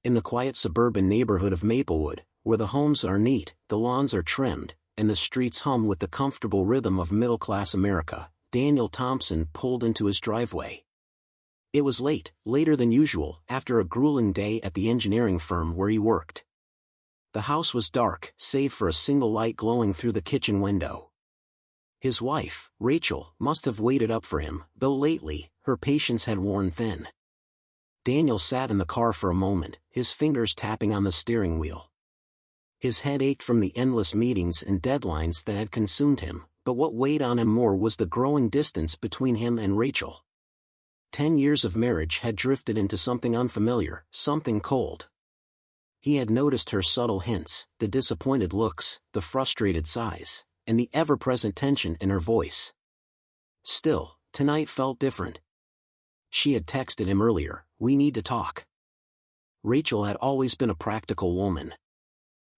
In the quiet suburban neighborhood of Maplewood, where the homes are neat, the lawns are trimmed, and the streets hum with the comfortable rhythm of middle-class America, Daniel Thompson pulled into his driveway. It was late, later than usual, after a grueling day at the engineering firm where he worked. The house was dark, save for a single light glowing through the kitchen window. His wife, Rachel, must have waited up for him, though lately, her patience had worn thin. Daniel sat in the car for a moment, his fingers tapping on the steering wheel. His head ached from the endless meetings and deadlines that had consumed him, but what weighed on him more was the growing distance between him and Rachel. 10 years of marriage had drifted into something unfamiliar, something cold. He had noticed her subtle hints, the disappointed looks, the frustrated sighs, and the ever-present tension in her voice. Still, tonight felt different. She had texted him earlier, "We need to talk." Rachel had always been a practical woman.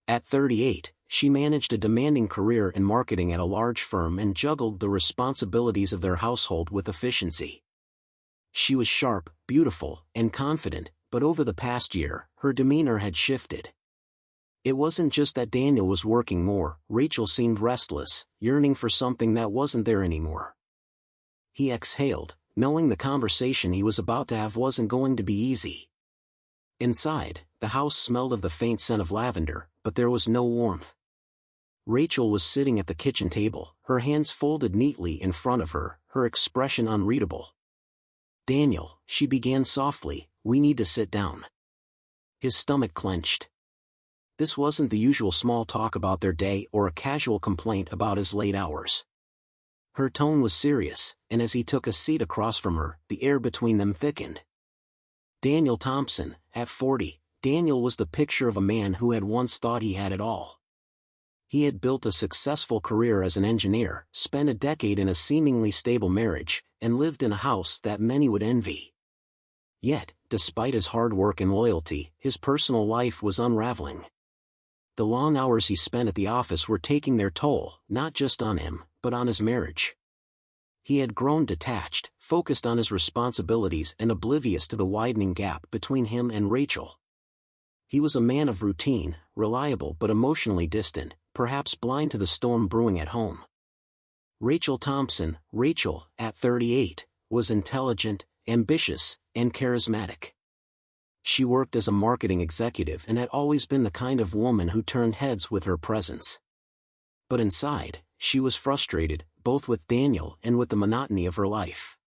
At 38, she managed a demanding career in marketing at a large firm and juggled the responsibilities of their household with efficiency. She was sharp, beautiful, and confident, but over the past year, her demeanor had shifted. It wasn't just that Daniel was working more, Rachel seemed restless, yearning for something that wasn't there anymore. He exhaled, knowing the conversation he was about to have wasn't going to be easy. Inside, the house smelled of the faint scent of lavender, but there was no warmth. Rachel was sitting at the kitchen table, her hands folded neatly in front of her, her expression unreadable. "Daniel," she began softly, "we need to sit down." His stomach clenched. This wasn't the usual small talk about their day or a casual complaint about his late hours. Her tone was serious, and as he took a seat across from her, the air between them thickened. Daniel Thompson, at 40, Daniel was the picture of a man who had once thought he had it all. He had built a successful career as an engineer, spent a decade in a seemingly stable marriage, and lived in a house that many would envy. Yet, despite his hard work and loyalty, his personal life was unraveling. The long hours he spent at the office were taking their toll, not just on him, but on his marriage. He had grown detached, focused on his responsibilities and oblivious to the widening gap between him and Rachel. He was a man of routine, reliable but emotionally distant, perhaps blind to the storm brewing at home. Rachel Thompson, Rachel, at 38, was intelligent, ambitious, and charismatic. She worked as a marketing executive and had always been the kind of woman who turned heads with her presence. But inside, she was frustrated, both with Daniel and with the monotony of her life.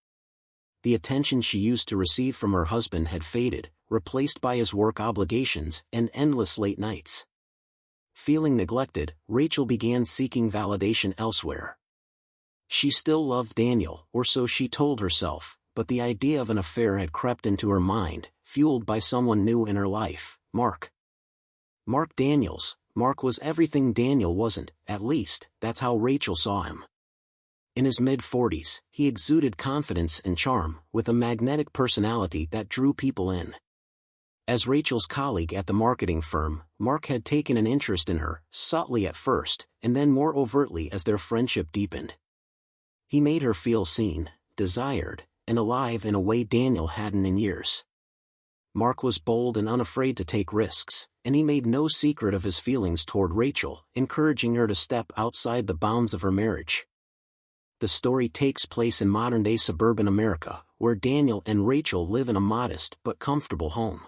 The attention she used to receive from her husband had faded, replaced by his work obligations and endless late nights. Feeling neglected, Rachel began seeking validation elsewhere. She still loved Daniel, or so she told herself, but the idea of an affair had crept into her mind, fueled by someone new in her life, Mark. Mark Daniels. Mark was everything Daniel wasn't, at least, that's how Rachel saw him. In his mid-40s, he exuded confidence and charm, with a magnetic personality that drew people in. As Rachel's colleague at the marketing firm, Mark had taken an interest in her, subtly at first, and then more overtly as their friendship deepened. He made her feel seen, desired, and alive in a way Daniel hadn't in years. Mark was bold and unafraid to take risks, and he made no secret of his feelings toward Rachel, encouraging her to step outside the bounds of her marriage. The story takes place in modern-day suburban America, where Daniel and Rachel live in a modest but comfortable home.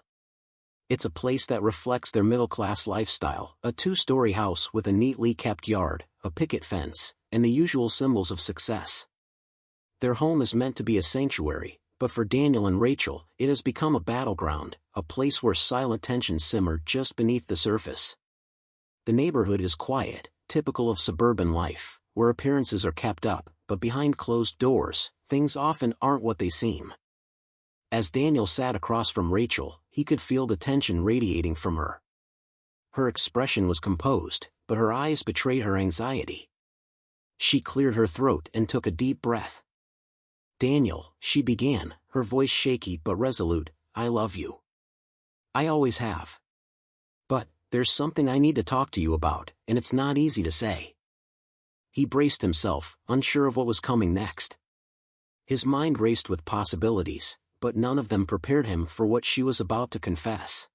It's a place that reflects their middle-class lifestyle, a 2-story house with a neatly kept yard, a picket fence, and the usual symbols of success. Their home is meant to be a sanctuary, but for Daniel and Rachel, it has become a battleground, a place where silent tensions simmer just beneath the surface. The neighborhood is quiet, typical of suburban life, where appearances are kept up, but behind closed doors, things often aren't what they seem. As Daniel sat across from Rachel, he could feel the tension radiating from her. Her expression was composed, but her eyes betrayed her anxiety. She cleared her throat and took a deep breath. "Daniel," she began, her voice shaky but resolute, "I love you. I always have. But, there's something I need to talk to you about, and it's not easy to say." He braced himself, unsure of what was coming next. His mind raced with possibilities, but none of them prepared him for what she was about to confess.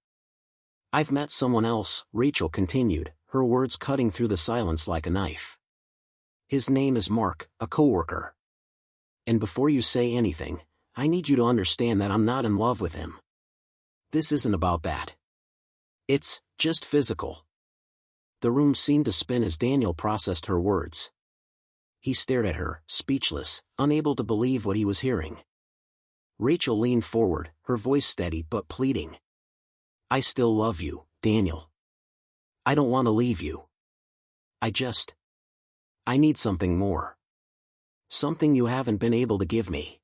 I've met someone else, Rachel continued, her words cutting through the silence like a knife. His name is Mark, a coworker. And before you say anything, I need you to understand that I'm not in love with him. This isn't about that. It's just physical. The room seemed to spin as Daniel processed her words. He stared at her, speechless, unable to believe what he was hearing. Rachel leaned forward, her voice steady but pleading. I still love you, Daniel. I don't want to leave you. I need something more. Something you haven't been able to give me.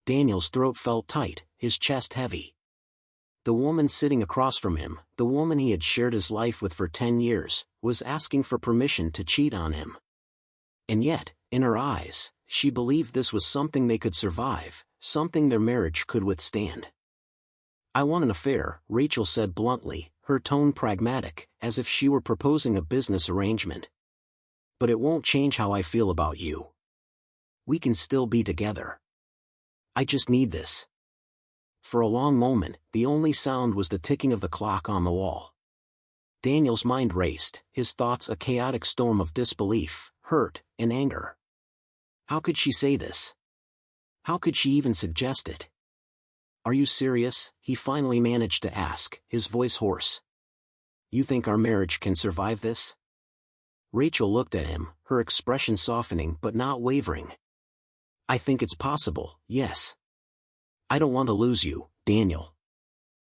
Daniel's throat felt tight, his chest heavy. The woman sitting across from him, the woman he had shared his life with for 10 years, was asking for permission to cheat on him. And yet, in her eyes, she believed this was something they could survive, something their marriage could withstand. I want an affair, Rachel said bluntly, her tone pragmatic, as if she were proposing a business arrangement. But it won't change how I feel about you. We can still be together. I just need this. For a long moment, the only sound was the ticking of the clock on the wall. Daniel's mind raced, his thoughts a chaotic storm of disbelief, hurt, and anger. How could she say this? How could she even suggest it? Are you serious? He finally managed to ask, his voice hoarse. You think our marriage can survive this? Rachel looked at him, her expression softening but not wavering. I think it's possible, yes. I don't want to lose you, Daniel.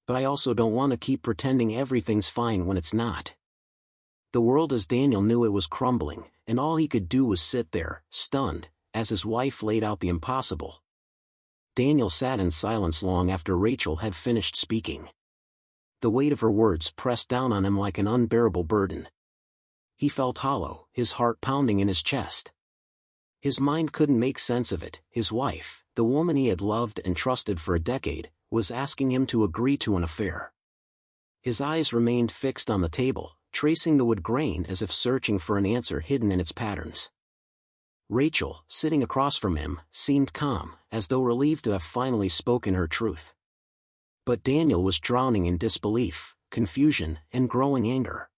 But I also don't want to keep pretending everything's fine when it's not. The world as Daniel knew it was crumbling, and all he could do was sit there, stunned, as his wife laid out the impossible. Daniel sat in silence long after Rachel had finished speaking. The weight of her words pressed down on him like an unbearable burden. He felt hollow, his heart pounding in his chest. His mind couldn't make sense of it. His wife, the woman he had loved and trusted for a decade, was asking him to agree to an affair. His eyes remained fixed on the table, tracing the wood grain as if searching for an answer hidden in its patterns. Rachel, sitting across from him, seemed calm, as though relieved to have finally spoken her truth. But Daniel was drowning in disbelief, confusion, and growing anger.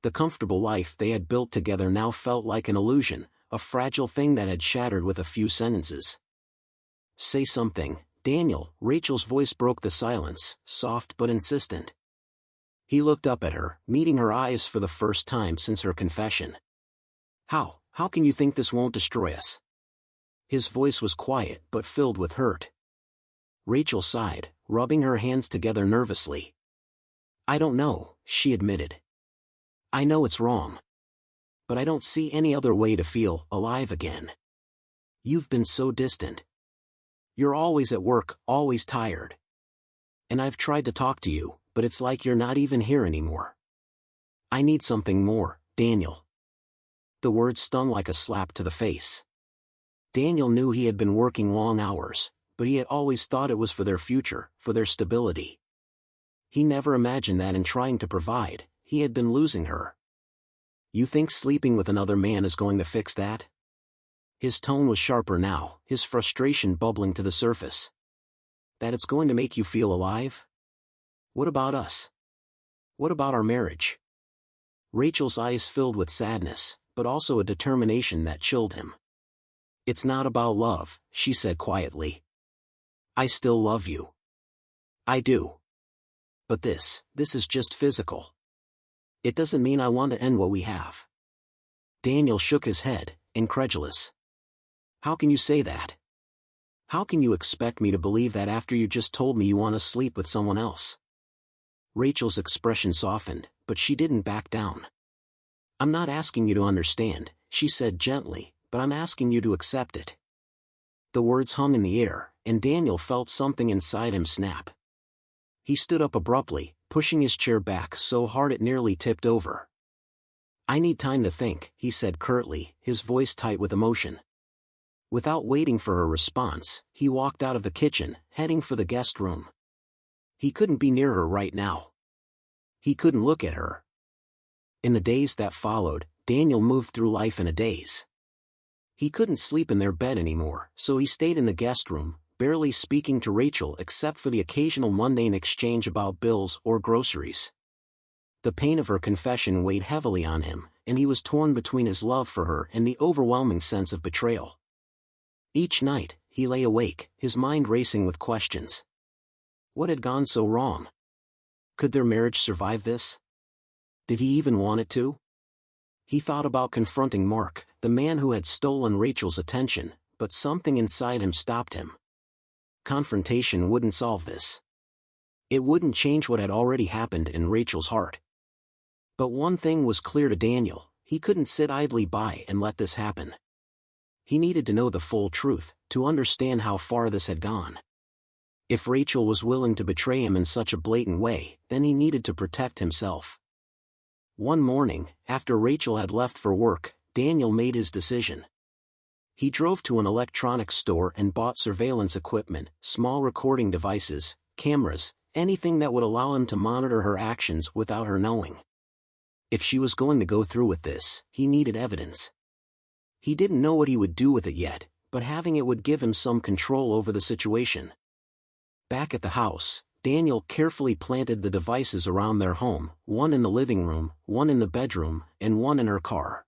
The comfortable life they had built together now felt like an illusion, a fragile thing that had shattered with a few sentences. Say something, Daniel, Rachel's voice broke the silence, soft but insistent. He looked up at her, meeting her eyes for the first time since her confession. How can you think this won't destroy us? His voice was quiet but filled with hurt. Rachel sighed, rubbing her hands together nervously. I don't know, she admitted. I know it's wrong. But I don't see any other way to feel alive again. You've been so distant. You're always at work, always tired. And I've tried to talk to you, but it's like you're not even here anymore. I need something more, Daniel. The words stung like a slap to the face. Daniel knew he had been working long hours, but he had always thought it was for their future, for their stability. He never imagined that in trying to provide, he had been losing her. You think sleeping with another man is going to fix that? His tone was sharper now, his frustration bubbling to the surface. That it's going to make you feel alive? What about us? What about our marriage? Rachel's eyes filled with sadness, but also a determination that chilled him. It's not about love, she said quietly. I still love you. I do. But this is just physical. It doesn't mean I want to end what we have. Daniel shook his head, incredulous. How can you say that? How can you expect me to believe that after you just told me you want to sleep with someone else? Rachel's expression softened, but she didn't back down. I'm not asking you to understand, she said gently, but I'm asking you to accept it. The words hung in the air, and Daniel felt something inside him snap. He stood up abruptly, pushing his chair back so hard it nearly tipped over. I need time to think, he said curtly, his voice tight with emotion. Without waiting for her response, he walked out of the kitchen, heading for the guest room. He couldn't be near her right now. He couldn't look at her. In the days that followed, Daniel moved through life in a daze. He couldn't sleep in their bed anymore, so he stayed in the guest room, barely speaking to Rachel except for the occasional mundane exchange about bills or groceries. The pain of her confession weighed heavily on him, and he was torn between his love for her and the overwhelming sense of betrayal. Each night, he lay awake, his mind racing with questions. What had gone so wrong? Could their marriage survive this? Did he even want it to? He thought about confronting Mark, the man who had stolen Rachel's attention, but something inside him stopped him. Confrontation wouldn't solve this. It wouldn't change what had already happened in Rachel's heart. But one thing was clear to Daniel: he couldn't sit idly by and let this happen. He needed to know the full truth, to understand how far this had gone. If Rachel was willing to betray him in such a blatant way, then he needed to protect himself. One morning, after Rachel had left for work, Daniel made his decision. He drove to an electronics store and bought surveillance equipment, small recording devices, cameras, anything that would allow him to monitor her actions without her knowing. If she was going to go through with this, he needed evidence. He didn't know what he would do with it yet, but having it would give him some control over the situation. Back at the house, Daniel carefully planted the devices around their home, one in the living room, one in the bedroom, and one in her car.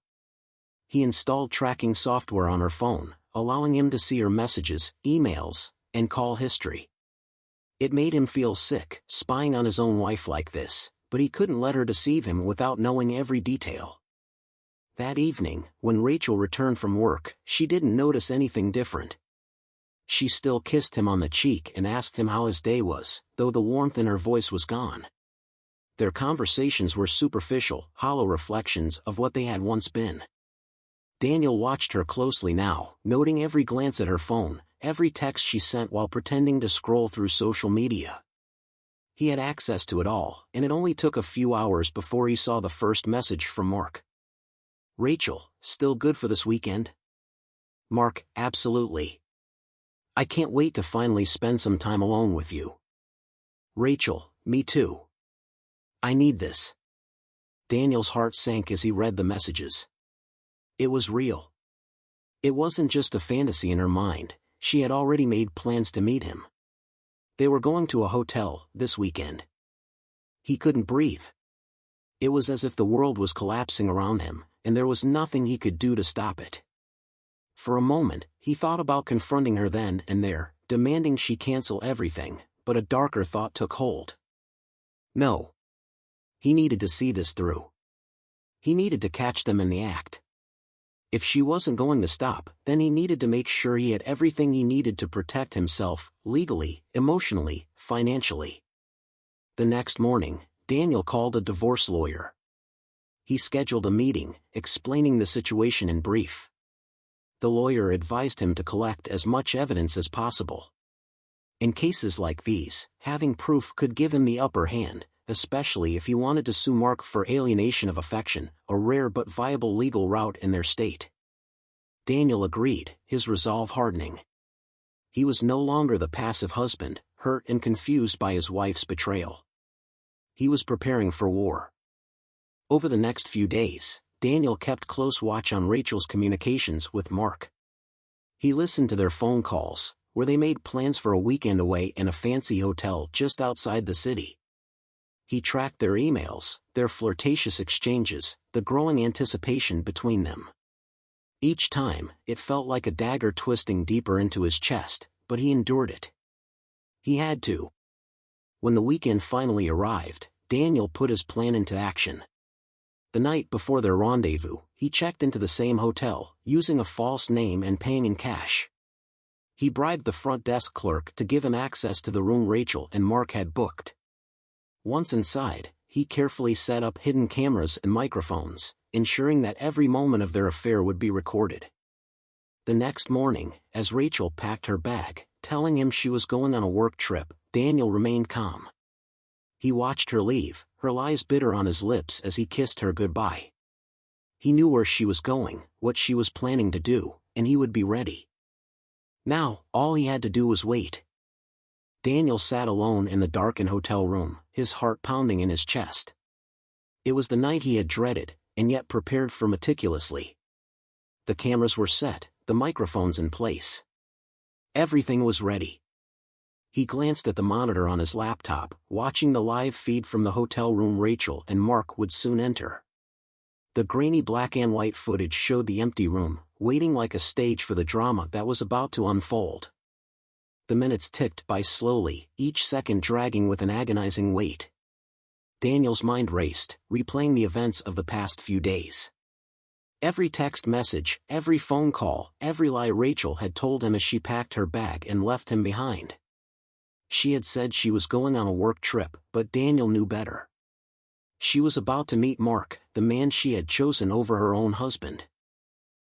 He installed tracking software on her phone, allowing him to see her messages, emails, and call history. It made him feel sick, spying on his own wife like this, but he couldn't let her deceive him without knowing every detail. That evening, when Rachel returned from work, she didn't notice anything different. She still kissed him on the cheek and asked him how his day was, though the warmth in her voice was gone. Their conversations were superficial, hollow reflections of what they had once been. Daniel watched her closely now, noting every glance at her phone, every text she sent while pretending to scroll through social media. He had access to it all, and it only took a few hours before he saw the first message from Mark. Rachel, still good for this weekend? Mark, absolutely. I can't wait to finally spend some time alone with you. Rachel, me too. I need this. Daniel's heart sank as he read the messages. It was real. It wasn't just a fantasy in her mind, she had already made plans to meet him. They were going to a hotel this weekend. He couldn't breathe. It was as if the world was collapsing around him, and there was nothing he could do to stop it. For a moment, he thought about confronting her then and there, demanding she cancel everything, but a darker thought took hold. No. He needed to see this through. He needed to catch them in the act. If she wasn't going to stop, then he needed to make sure he had everything he needed to protect himself, legally, emotionally, financially. The next morning, Daniel called a divorce lawyer. He scheduled a meeting, explaining the situation in brief. The lawyer advised him to collect as much evidence as possible. In cases like these, having proof could give him the upper hand, especially if he wanted to sue Mark for alienation of affection, a rare but viable legal route in their state. Daniel agreed, his resolve hardening. He was no longer the passive husband, hurt and confused by his wife's betrayal. He was preparing for war. Over the next few days, Daniel kept close watch on Rachel's communications with Mark. He listened to their phone calls, where they made plans for a weekend away in a fancy hotel just outside the city. He tracked their emails, their flirtatious exchanges, the growing anticipation between them. Each time, it felt like a dagger twisting deeper into his chest, but he endured it. He had to. When the weekend finally arrived, Daniel put his plan into action. The night before their rendezvous, he checked into the same hotel, using a false name and paying in cash. He bribed the front desk clerk to give him access to the room Rachel and Mark had booked. Once inside, he carefully set up hidden cameras and microphones, ensuring that every moment of their affair would be recorded. The next morning, as Rachel packed her bag, telling him she was going on a work trip, Daniel remained calm. He watched her leave, her lies bitter on his lips as he kissed her goodbye. He knew where she was going, what she was planning to do, and he would be ready. Now, all he had to do was wait. Daniel sat alone in the darkened hotel room, his heart pounding in his chest. It was the night he had dreaded, and yet prepared for meticulously. The cameras were set, the microphones in place. Everything was ready. He glanced at the monitor on his laptop, watching the live feed from the hotel room Rachel and Mark would soon enter. The grainy black and white footage showed the empty room, waiting like a stage for the drama that was about to unfold. The minutes ticked by slowly, each second dragging with an agonizing weight. Daniel's mind raced, replaying the events of the past few days. Every text message, every phone call, every lie Rachel had told him as she packed her bag and left him behind. She had said she was going on a work trip, but Daniel knew better. She was about to meet Mark, the man she had chosen over her own husband.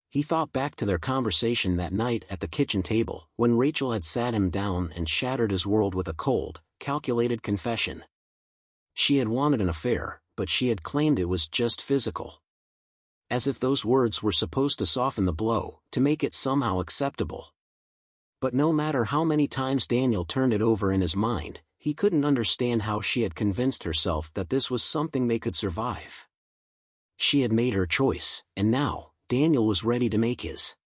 He thought back to their conversation that night at the kitchen table, when Rachel had sat him down and shattered his world with a cold, calculated confession. She had wanted an affair, but she had claimed it was just physical. As if those words were supposed to soften the blow, to make it somehow acceptable. But no matter how many times Daniel turned it over in his mind, he couldn't understand how she had convinced herself that this was something they could survive. She had made her choice, and now, Daniel was ready to make his.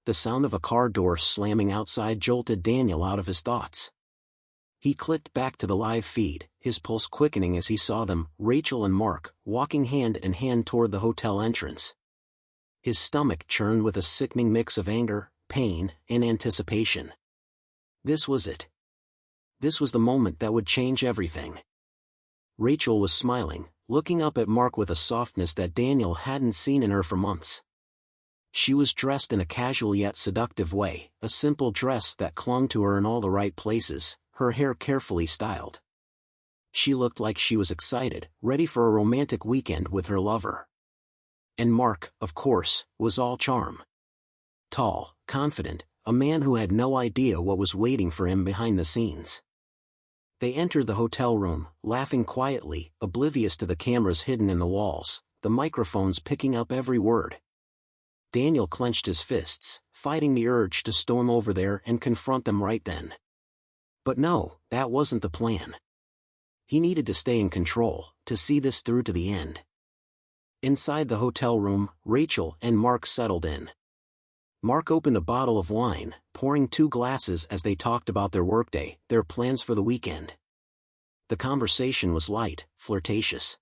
The sound of a car door slamming outside jolted Daniel out of his thoughts. He clicked back to the live feed, his pulse quickening as he saw them, Rachel and Mark, walking hand in hand toward the hotel entrance. His stomach churned with a sickening mix of anger, pain, and anticipation. This was it. This was the moment that would change everything. Rachel was smiling, looking up at Mark with a softness that Daniel hadn't seen in her for months. She was dressed in a casual yet seductive way, a simple dress that clung to her in all the right places, her hair carefully styled. She looked like she was excited, ready for a romantic weekend with her lover. And Mark, of course, was all charm. Tall, confident, a man who had no idea what was waiting for him behind the scenes. They entered the hotel room, laughing quietly, oblivious to the cameras hidden in the walls, the microphones picking up every word. Daniel clenched his fists, fighting the urge to storm over there and confront them right then. But no, that wasn't the plan. He needed to stay in control, to see this through to the end. Inside the hotel room, Rachel and Mark settled in. Mark opened a bottle of wine, pouring 2 glasses as they talked about their workday, their plans for the weekend. The conversation was light, flirtatious.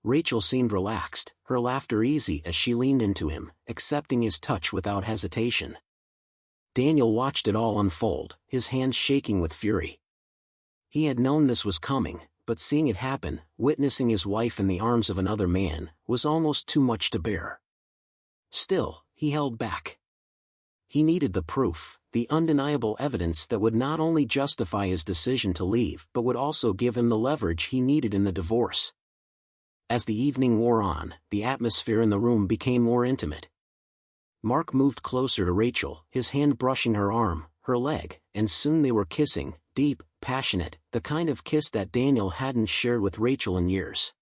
Rachel seemed relaxed, her laughter easy as she leaned into him, accepting his touch without hesitation. Daniel watched it all unfold, his hands shaking with fury. He had known this was coming, but seeing it happen, witnessing his wife in the arms of another man, was almost too much to bear. Still, he held back. He needed the proof, the undeniable evidence that would not only justify his decision to leave but would also give him the leverage he needed in the divorce. As the evening wore on, the atmosphere in the room became more intimate. Mark moved closer to Rachel, his hand brushing her arm, her leg, and soon they were kissing, deep, passionate, the kind of kiss that Daniel hadn't shared with Rachel in years.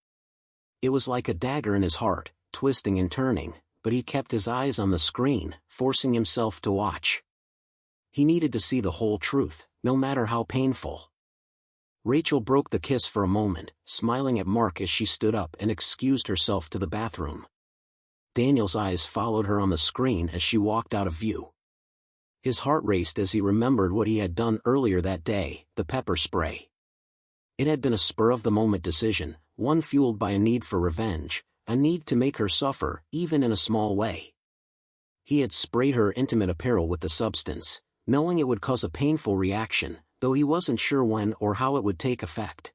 It was like a dagger in his heart, twisting and turning, but he kept his eyes on the screen, forcing himself to watch. He needed to see the whole truth, no matter how painful. Rachel broke the kiss for a moment, smiling at Mark as she stood up and excused herself to the bathroom. Daniel's eyes followed her on the screen as she walked out of view. His heart raced as he remembered what he had done earlier that day, the pepper spray. It had been a spur-of-the-moment decision, one fueled by a need for revenge, a need to make her suffer, even in a small way. He had sprayed her intimate apparel with the substance, knowing it would cause a painful reaction, though he wasn't sure when or how it would take effect.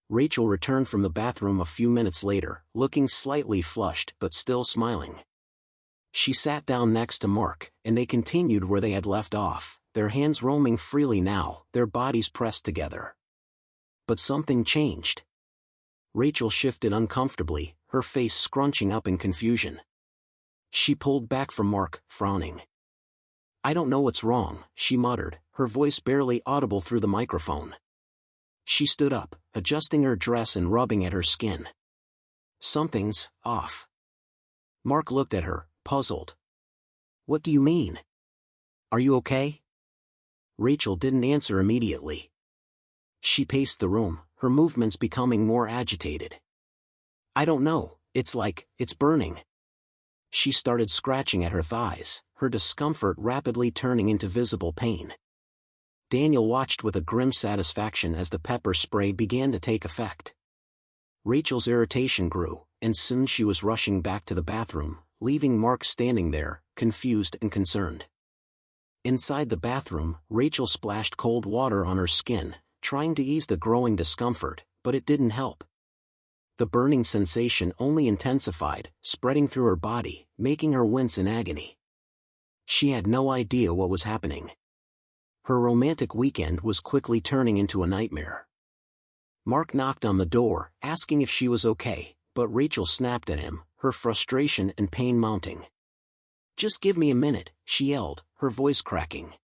Rachel returned from the bathroom a few minutes later, looking slightly flushed but still smiling. She sat down next to Mark, and they continued where they had left off, their hands roaming freely now, their bodies pressed together. But something changed. Rachel shifted uncomfortably, her face scrunching up in confusion. She pulled back from Mark, frowning. "I don't know what's wrong," she muttered, her voice barely audible through the microphone. She stood up, adjusting her dress and rubbing at her skin. "Something's off." Mark looked at her, puzzled. "What do you mean? Are you okay?" Rachel didn't answer immediately. She paced the room, her movements becoming more agitated. "I don't know, it's burning." She started scratching at her thighs, her discomfort rapidly turning into visible pain. Daniel watched with a grim satisfaction as the pepper spray began to take effect. Rachel's irritation grew, and soon she was rushing back to the bathroom, leaving Mark standing there, confused and concerned. Inside the bathroom, Rachel splashed cold water on her skin, trying to ease the growing discomfort, but it didn't help. The burning sensation only intensified, spreading through her body, making her wince in agony. She had no idea what was happening. Her romantic weekend was quickly turning into a nightmare. Mark knocked on the door, asking if she was okay, but Rachel snapped at him, her frustration and pain mounting. "Just give me a minute," she yelled, her voice cracking.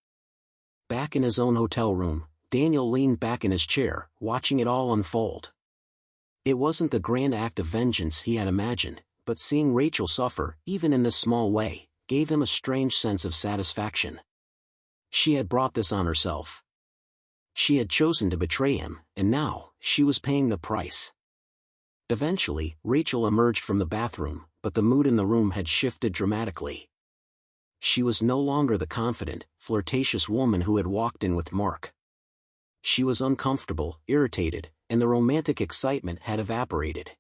Back in his own hotel room, Daniel leaned back in his chair, watching it all unfold. It wasn't the grand act of vengeance he had imagined, but seeing Rachel suffer, even in this small way, gave him a strange sense of satisfaction. She had brought this on herself. She had chosen to betray him, and now, she was paying the price. Eventually, Rachel emerged from the bathroom, but the mood in the room had shifted dramatically. She was no longer the confident, flirtatious woman who had walked in with Mark. She was uncomfortable, irritated, and the romantic excitement had evaporated.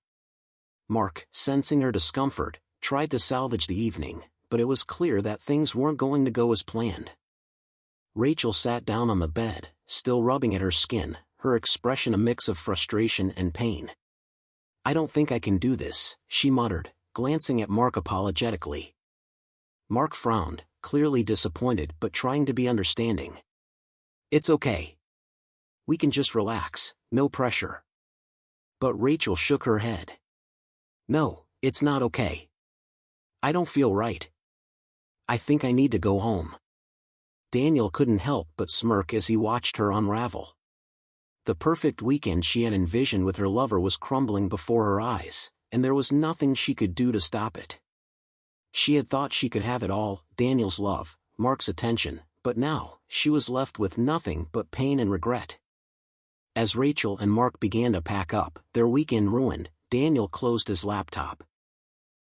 Mark, sensing her discomfort, tried to salvage the evening, but it was clear that things weren't going to go as planned. Rachel sat down on the bed, still rubbing at her skin, her expression a mix of frustration and pain. "I don't think I can do this," she muttered, glancing at Mark apologetically. Mark frowned, clearly disappointed but trying to be understanding. "It's okay. We can just relax, no pressure." But Rachel shook her head. "No, it's not okay. I don't feel right. I think I need to go home." Daniel couldn't help but smirk as he watched her unravel. The perfect weekend she had envisioned with her lover was crumbling before her eyes, and there was nothing she could do to stop it. She had thought she could have it all, Daniel's love, Mark's attention, but now, she was left with nothing but pain and regret. As Rachel and Mark began to pack up, their weekend ruined, Daniel closed his laptop.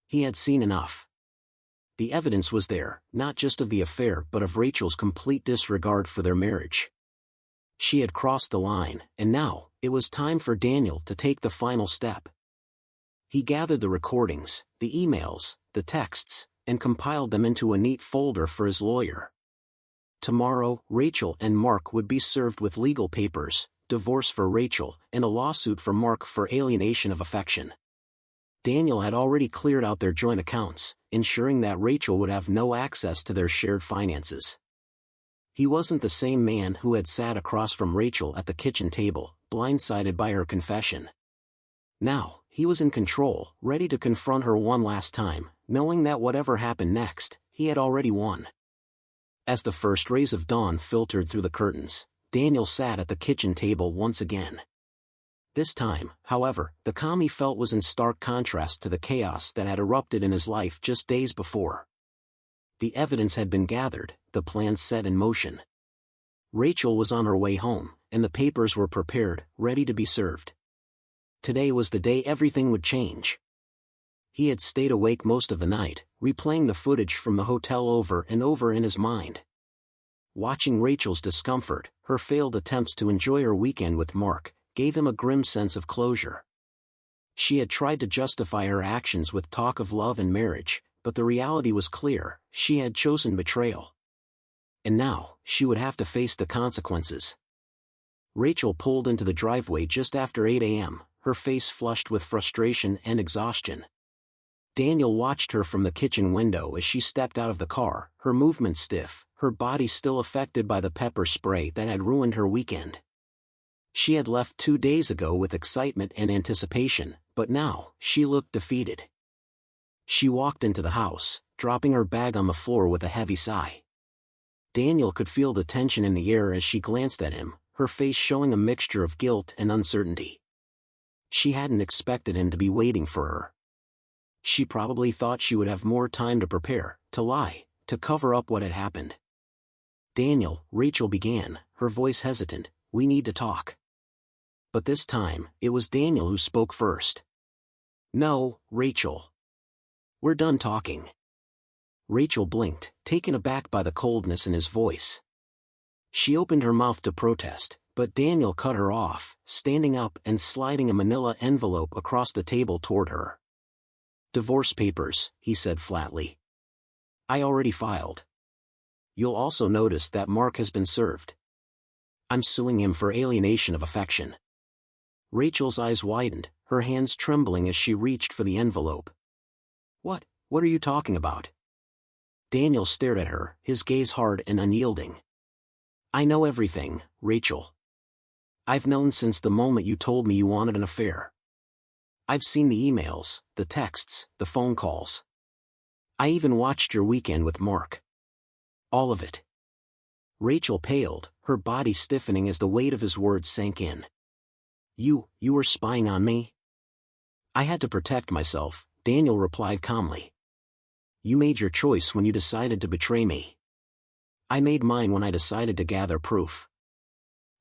He had seen enough. The evidence was there, not just of the affair but of Rachel's complete disregard for their marriage. She had crossed the line, and now, it was time for Daniel to take the final step. He gathered the recordings, the emails, the texts, and compiled them into a neat folder for his lawyer. Tomorrow, Rachel and Mark would be served with legal papers, divorce for Rachel, and a lawsuit for Mark for alienation of affection. Daniel had already cleared out their joint accounts, ensuring that Rachel would have no access to their shared finances. He wasn't the same man who had sat across from Rachel at the kitchen table, blindsided by her confession. Now, he was in control, ready to confront her one last time, knowing that whatever happened next, he had already won. As the first rays of dawn filtered through the curtains, Daniel sat at the kitchen table once again. This time, however, the calm he felt was in stark contrast to the chaos that had erupted in his life just days before. The evidence had been gathered, the plans set in motion. Rachel was on her way home, and the papers were prepared, ready to be served. Today was the day everything would change. He had stayed awake most of the night, replaying the footage from the hotel over and over in his mind. Watching Rachel's discomfort, her failed attempts to enjoy her weekend with Mark, gave him a grim sense of closure. She had tried to justify her actions with talk of love and marriage, but the reality was clear, she had chosen betrayal. And now, she would have to face the consequences. Rachel pulled into the driveway just after 8 a.m., her face flushed with frustration and exhaustion. Daniel watched her from the kitchen window as she stepped out of the car, her movements stiff, her body still affected by the pepper spray that had ruined her weekend. She had left 2 days ago with excitement and anticipation, but now, she looked defeated. She walked into the house, dropping her bag on the floor with a heavy sigh. Daniel could feel the tension in the air as she glanced at him, her face showing a mixture of guilt and uncertainty. She hadn't expected him to be waiting for her. She probably thought she would have more time to prepare, to lie, to cover up what had happened. "Daniel," Rachel began, her voice hesitant, "we need to talk." But this time, it was Daniel who spoke first. "No, Rachel. We're done talking." Rachel blinked, taken aback by the coldness in his voice. She opened her mouth to protest, but Daniel cut her off, standing up and sliding a manila envelope across the table toward her. "Divorce papers," he said flatly. "I already filed. You'll also notice that Mark has been served. I'm suing him for alienation of affection." Rachel's eyes widened, her hands trembling as she reached for the envelope. What are you talking about?" Daniel stared at her, his gaze hard and unyielding. "I know everything, Rachel. I've known since the moment you told me you wanted an affair. I've seen the emails, the texts, the phone calls. I even watched your weekend with Mark. All of it." Rachel paled, her body stiffening as the weight of his words sank in. You were spying on me?" "I had to protect myself," Daniel replied calmly. "You made your choice when you decided to betray me. I made mine when I decided to gather proof."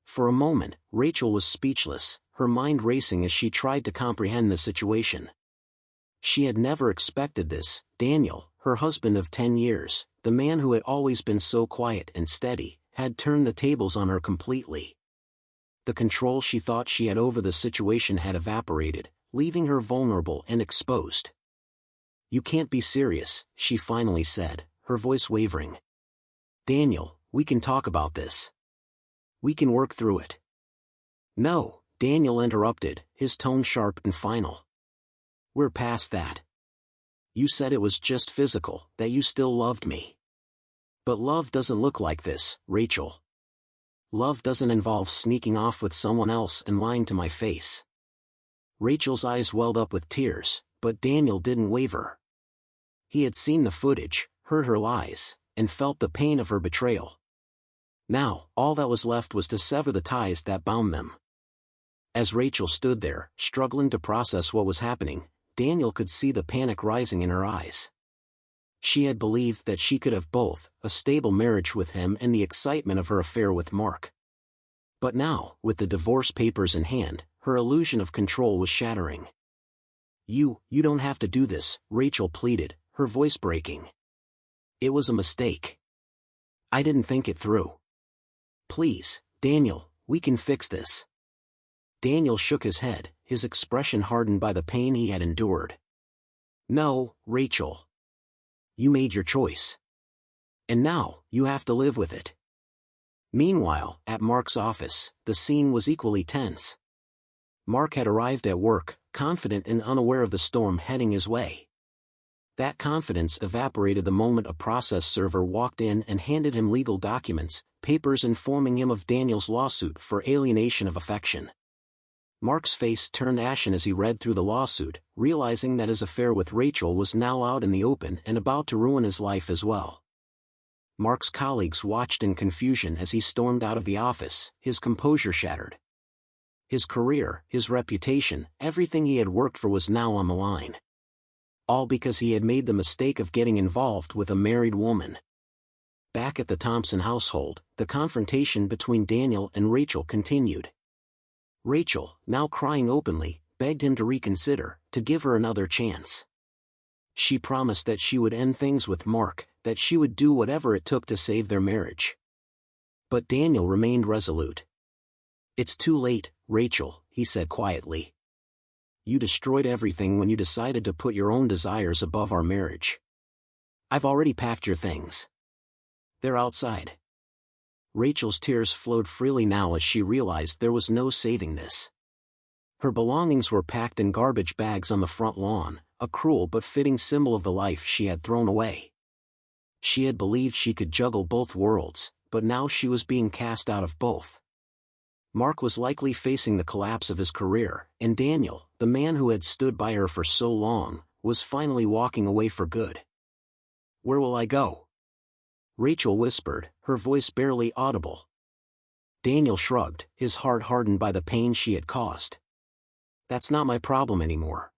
For a moment, Rachel was speechless, her mind racing as she tried to comprehend the situation. She had never expected this. Daniel, her husband of 10 years, the man who had always been so quiet and steady, had turned the tables on her completely. The control she thought she had over the situation had evaporated, leaving her vulnerable and exposed. "You can't be serious," she finally said, her voice wavering. "Daniel, we can talk about this. We can work through it." "No," Daniel interrupted, his tone sharp and final. "We're past that. You said it was just physical, that you still loved me. But love doesn't look like this, Rachel. Love doesn't involve sneaking off with someone else and lying to my face." Rachel's eyes welled up with tears, but Daniel didn't waver. He had seen the footage, heard her lies, and felt the pain of her betrayal. Now, all that was left was to sever the ties that bound them. As Rachel stood there, struggling to process what was happening, Daniel could see the panic rising in her eyes. She had believed that she could have both, a stable marriage with him and the excitement of her affair with Mark. But now, with the divorce papers in hand, her illusion of control was shattering. You don't have to do this," Rachel pleaded, her voice breaking. "It was a mistake. I didn't think it through. Please, Daniel, we can fix this." Daniel shook his head, his expression hardened by the pain he had endured. "No, Rachel. You made your choice. And now, you have to live with it." Meanwhile, at Mark's office, the scene was equally tense. Mark had arrived at work, confident and unaware of the storm heading his way. That confidence evaporated the moment a process server walked in and handed him legal documents, papers informing him of Daniel's lawsuit for alienation of affection. Mark's face turned ashen as he read through the lawsuit, realizing that his affair with Rachel was now out in the open and about to ruin his life as well. Mark's colleagues watched in confusion as he stormed out of the office, his composure shattered. His career, his reputation, everything he had worked for was now on the line. All because he had made the mistake of getting involved with a married woman. Back at the Thompson household, the confrontation between Daniel and Rachel continued. Rachel, now crying openly, begged him to reconsider, to give her another chance. She promised that she would end things with Mark, that she would do whatever it took to save their marriage. But Daniel remained resolute. "It's too late, Rachel," he said quietly. "You destroyed everything when you decided to put your own desires above our marriage. I've already packed your things. They're outside." Rachel's tears flowed freely now as she realized there was no saving this. Her belongings were packed in garbage bags on the front lawn, a cruel but fitting symbol of the life she had thrown away. She had believed she could juggle both worlds, but now she was being cast out of both. Mark was likely facing the collapse of his career, and Daniel, the man who had stood by her for so long, was finally walking away for good. "Where will I go?" Rachel whispered, her voice barely audible. Daniel shrugged, his heart hardened by the pain she had caused. "That's not my problem anymore."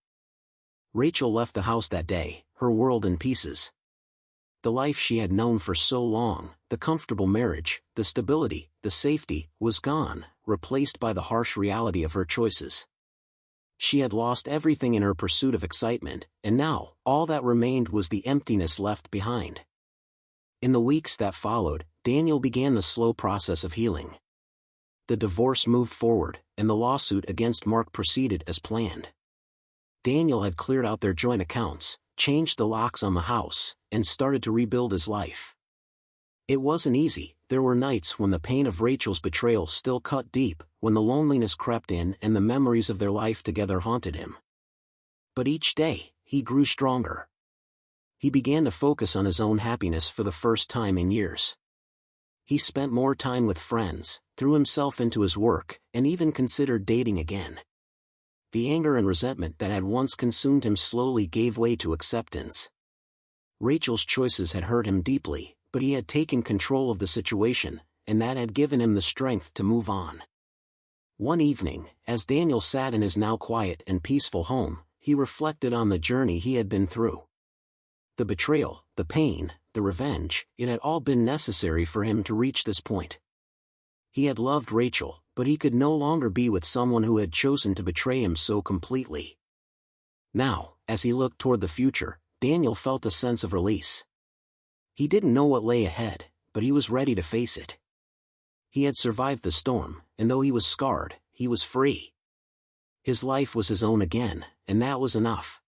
Rachel left the house that day, her world in pieces. The life she had known for so long, the comfortable marriage, the stability, the safety, was gone, replaced by the harsh reality of her choices. She had lost everything in her pursuit of excitement, and now, all that remained was the emptiness left behind. In the weeks that followed, Daniel began the slow process of healing. The divorce moved forward, and the lawsuit against Mark proceeded as planned. Daniel had cleared out their joint accounts, changed the locks on the house, and started to rebuild his life. It wasn't easy. There were nights when the pain of Rachel's betrayal still cut deep, when the loneliness crept in and the memories of their life together haunted him. But each day, he grew stronger. He began to focus on his own happiness for the first time in years. He spent more time with friends, threw himself into his work, and even considered dating again. The anger and resentment that had once consumed him slowly gave way to acceptance. Rachel's choices had hurt him deeply, but he had taken control of the situation, and that had given him the strength to move on. One evening, as Daniel sat in his now quiet and peaceful home, he reflected on the journey he had been through. The betrayal, the pain, the revenge, it had all been necessary for him to reach this point. He had loved Rachel, but he could no longer be with someone who had chosen to betray him so completely. Now, as he looked toward the future, Daniel felt a sense of release. He didn't know what lay ahead, but he was ready to face it. He had survived the storm, and though he was scarred, he was free. His life was his own again, and that was enough.